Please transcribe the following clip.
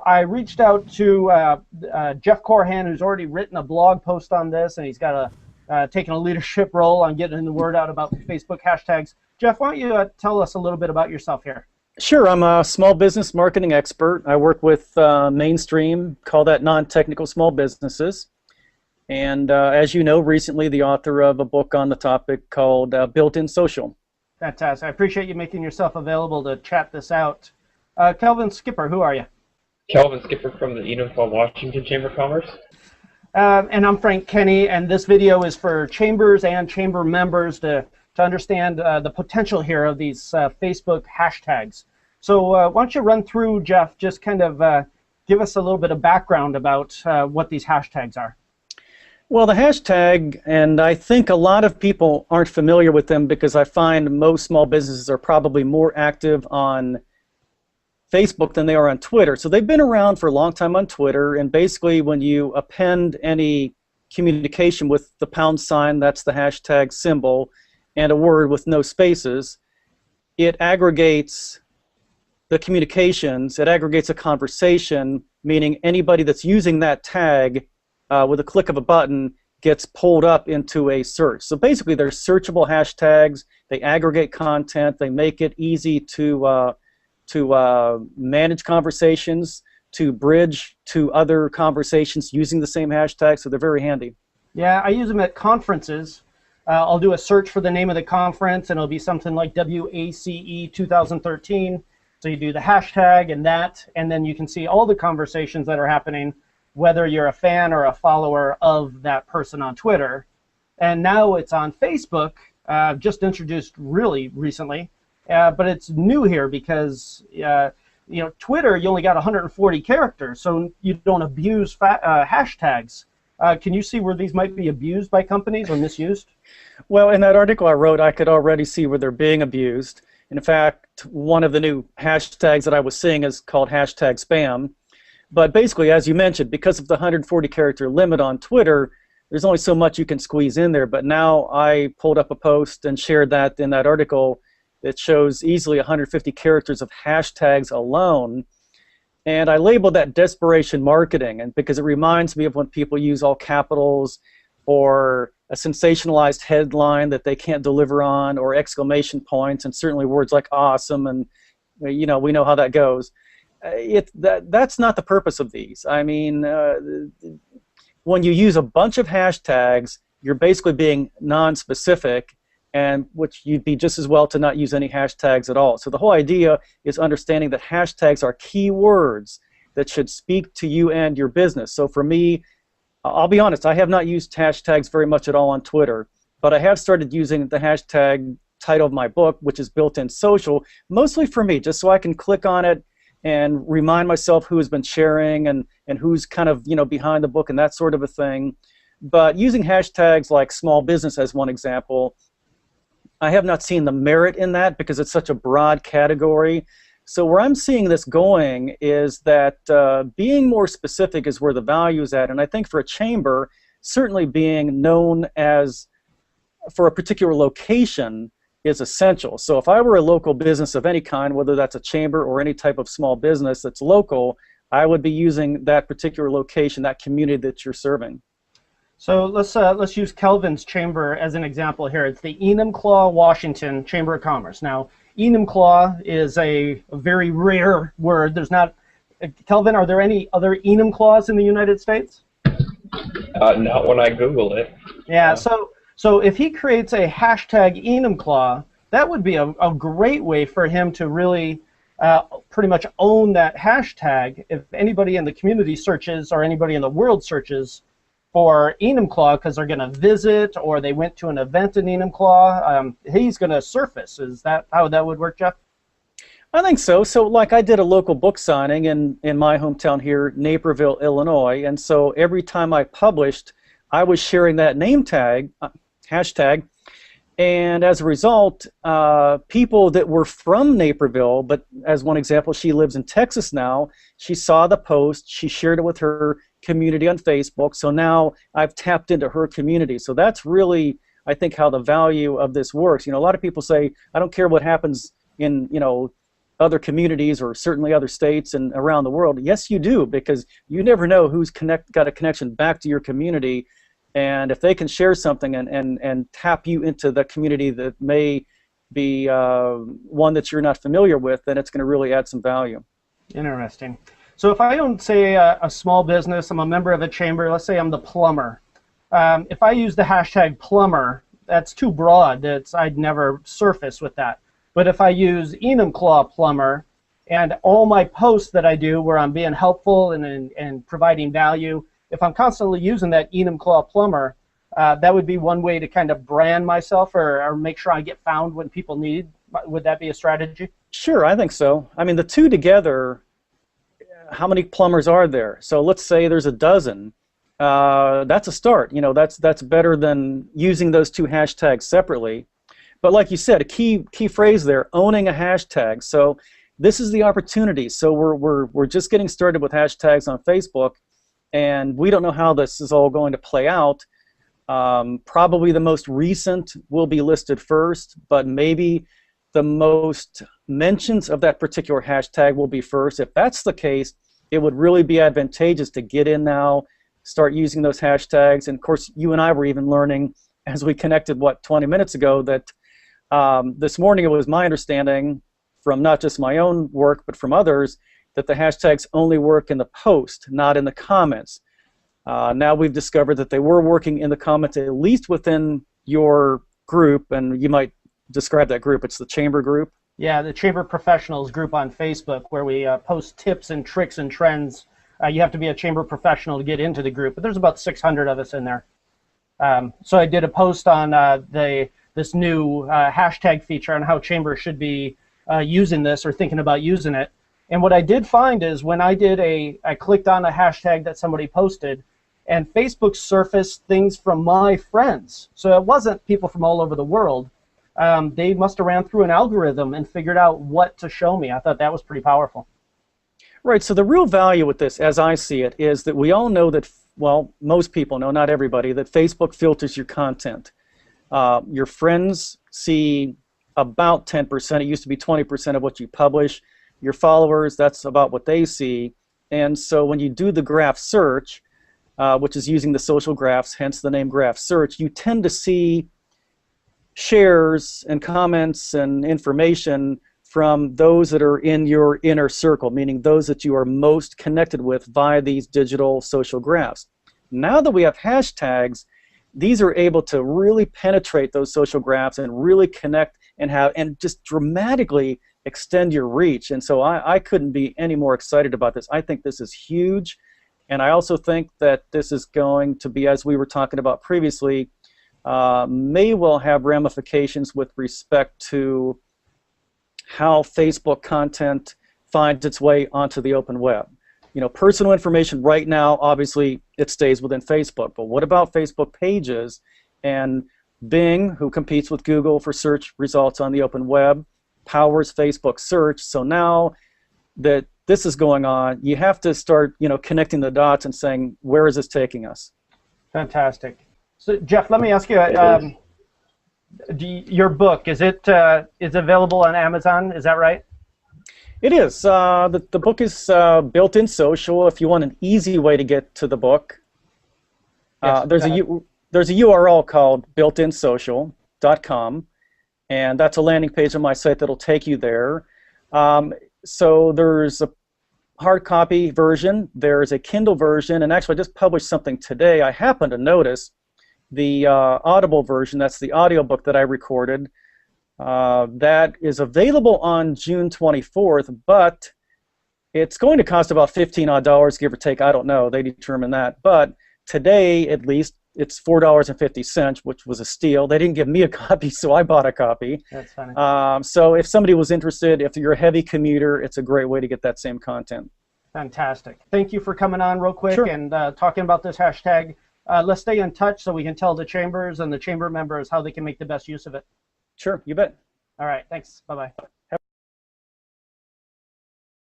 I reached out to Jeff Corhan, who's already written a blog post on this, and he's got taken a leadership role on getting the word out about Facebook hashtags. Jeff, why don't you tell us a little bit about yourself here? Sure, I'm a small business marketing expert. I work with mainstream, call that non-technical small businesses. And as you know, recently the author of a book on the topic called Built-in Social. Fantastic. I appreciate you making yourself available to chat this out. Kelvin Skipper, who are you? Kelvin Skipper from the Enumclaw, Washington Chamber of Commerce. And I'm Frank Kenny, and this video is for chambers and chamber members to understand the potential here of these Facebook hashtags. So why don't you run through, Jeff, just kind of give us a little bit of background about what these hashtags are. Well, the hashtag, and I think a lot of people aren't familiar with them because I find most small businesses are probably more active on Facebook than they are on Twitter. So they've been around for a long time on Twitter, and basically when you append any communication with the pound sign, that's the hashtag symbol, and a word with no spaces, it aggregates the communications, it aggregates a conversation, meaning anybody that's using that tag with a click of a button gets pulled up into a search. So basically they're searchable hashtags, they aggregate content, they make it easy to manage conversations, to bridge to other conversations using the same hashtag, so they're very handy. Yeah, I use them at conferences. I'll do a search for the name of the conference, and it'll be something like WACE 2013. So you do the hashtag and that, and then you can see all the conversations that are happening, whether you're a fan or a follower of that person on Twitter. And now it's on Facebook, just introduced really recently. But it's new here because Twitter, you only got 140 characters, so you don't abuse hashtags. Can you see where these might be abused by companies or misused? Well, in that article I wrote, I could already see where they're being abused. In fact, one of the new hashtags that I was seeing is called hashtag spam. But basically, as you mentioned, because of the 140 character limit on Twitter, there's only so much you can squeeze in there. But now I pulled up a post and shared that in that article. It shows easily 150 characters of hashtags alone. And I labeled that desperation marketing, and because it reminds me of when people use all capitals or a sensationalized headline that they can't deliver on, or exclamation points, and certainly words like awesome, and we know how that goes. That's not the purpose of these. I mean, when you use a bunch of hashtags, you're basically being non-specific, and which you'd be just as well to not use any hashtags at all. So the whole idea is understanding that hashtags are key words that should speak to you and your business. So for me, I'll be honest, I have not used hashtags very much at all on Twitter, but I have started using the hashtag title of my book, which is Built-in Social, mostly for me, just so I can click on it and remind myself who has been sharing and who's kind of behind the book and that sort of a thing. But using hashtags like small business as one example, I have not seen the merit in that because it's such a broad category. So where I'm seeing this going is that being more specific is where the value is at. And I think for a chamber, certainly being known as for a particular location is essential. So if I were a local business of any kind, whether that's a chamber or any type of small business that's local, I would be using that particular location, that community that you're serving. So let's use Kelvin's chamber as an example here. It's the Enumclaw, Washington Chamber of Commerce. Now, Enumclaw is a very rare word. There's not, Kelvin, are there any other Enumclaws in the United States? Not when I Google it. Yeah, so if he creates a hashtag Enumclaw, that would be a great way for him to really pretty much own that hashtag. If anybody in the community searches or anybody in the world searches for Enumclaw because they're going to visit or they went to an event in Enumclaw, he's going to surface. Is that how that would work, Jeff? I think so. So like I did a local book signing in my hometown here, Naperville, Illinois, and so every time I published, I was sharing that name tag, hashtag, and as a result, people that were from Naperville, but as one example, she lives in Texas now, she saw the post, she shared it with her community on Facebook, so now I've tapped into her community. So that's really, I think, how the value of this works. A lot of people say, I don't care what happens in, other communities or certainly other states and around the world? Yes, you do, because you never know who's got a connection back to your community, and if they can share something and tap you into the community that may be one that you're not familiar with, then it's going to really add some value. Interesting. So if I own, say, a small business, I'm a member of a chamber, let's say I'm the plumber. If I use the hashtag plumber, that's too broad. I'd never surface with that. But if I use Enumclaw plumber, and all my posts that I do where I'm being helpful and providing value, if I'm constantly using that Enumclaw plumber, that would be one way to kind of brand myself or make sure I get found when people need. Would that be a strategy? Sure, I think so. I mean, the two together, how many plumbers are there? So let's say there's a dozen. That's a start. You know, that's better than using those two hashtags separately. But like you said, a key phrase there, owning a hashtag. So this is the opportunity. So we're just getting started with hashtags on Facebook, and we don't know how this is all going to play out. Probably the most recent will be listed first, but maybe the most mentions of that particular hashtag will be first. If that's the case, it would really be advantageous to get in now, start using those hashtags. And of course, you and I were even learning as we connected, 20 minutes ago, that this morning it was my understanding from not just my own work, but from others, that the hashtags only work in the post, not in the comments. Now we've discovered that they were working in the comments, at least within your group, and you might describe that group. It's the Chamber group. Yeah, the Chamber Professionals group on Facebook, where we post tips and tricks and trends. You have to be a Chamber professional to get into the group, but there's about 600 of us in there. So I did a post on this new hashtag feature on how Chamber should be using this or thinking about using it. And what I did find is when I clicked on a hashtag that somebody posted, and Facebook surfaced things from my friends. So it wasn't people from all over the world. They must have ran through an algorithm and figured out what to show me. I thought that was pretty powerful. Right, so the real value with this, as I see it, is that we all know that, well, most people know, not everybody, that Facebook filters your content. Your friends see about 10%. It used to be 20% of what you publish. Your followers, that's about what they see. And so when you do the graph search, which is using the social graphs, hence the name graph search, you tend to see shares and comments and information from those that are in your inner circle, meaning those that you are most connected with via these digital social graphs. Now that we have hashtags, these are able to really penetrate those social graphs and really connect and just dramatically extend your reach. And so I couldn't be any more excited about this. I think this is huge. And I also think that this is going to be, as we were talking about previously, may well have ramifications with respect to how Facebook content finds its way onto the open web. You know, personal information right now, obviously, it stays within Facebook. But what about Facebook pages and Bing, who competes with Google for search results on the open web, powers Facebook search? So now that this is going on, you have to start, connecting the dots and saying, where is this taking us? Fantastic. So, Jeff, let me ask you, your book, is available on Amazon? Is that right? It is. The book is built-in social. If you want an easy way to get to the book, yes, there's a URL called builtinsocial.com, and that's a landing page on my site that'll take you there. So there's a hard copy version, there's a Kindle version, and actually I just published something today. I happened to notice the Audible version, that's the audiobook that I recorded, that is available on June 24th, but it's going to cost about $15 give or take. I don't know, they determine that. But today, at least, it's $4.50, which was a steal. They didn't give me a copy, so I bought a copy. That's funny. So if somebody was interested, if you're a heavy commuter, it's a great way to get that same content. Fantastic. Thank you for coming on real quick Sure. and talking about this hashtag. Let's stay in touch so we can tell the chambers and the chamber members how they can make the best use of it. Sure, you bet. All right, thanks. Bye-bye.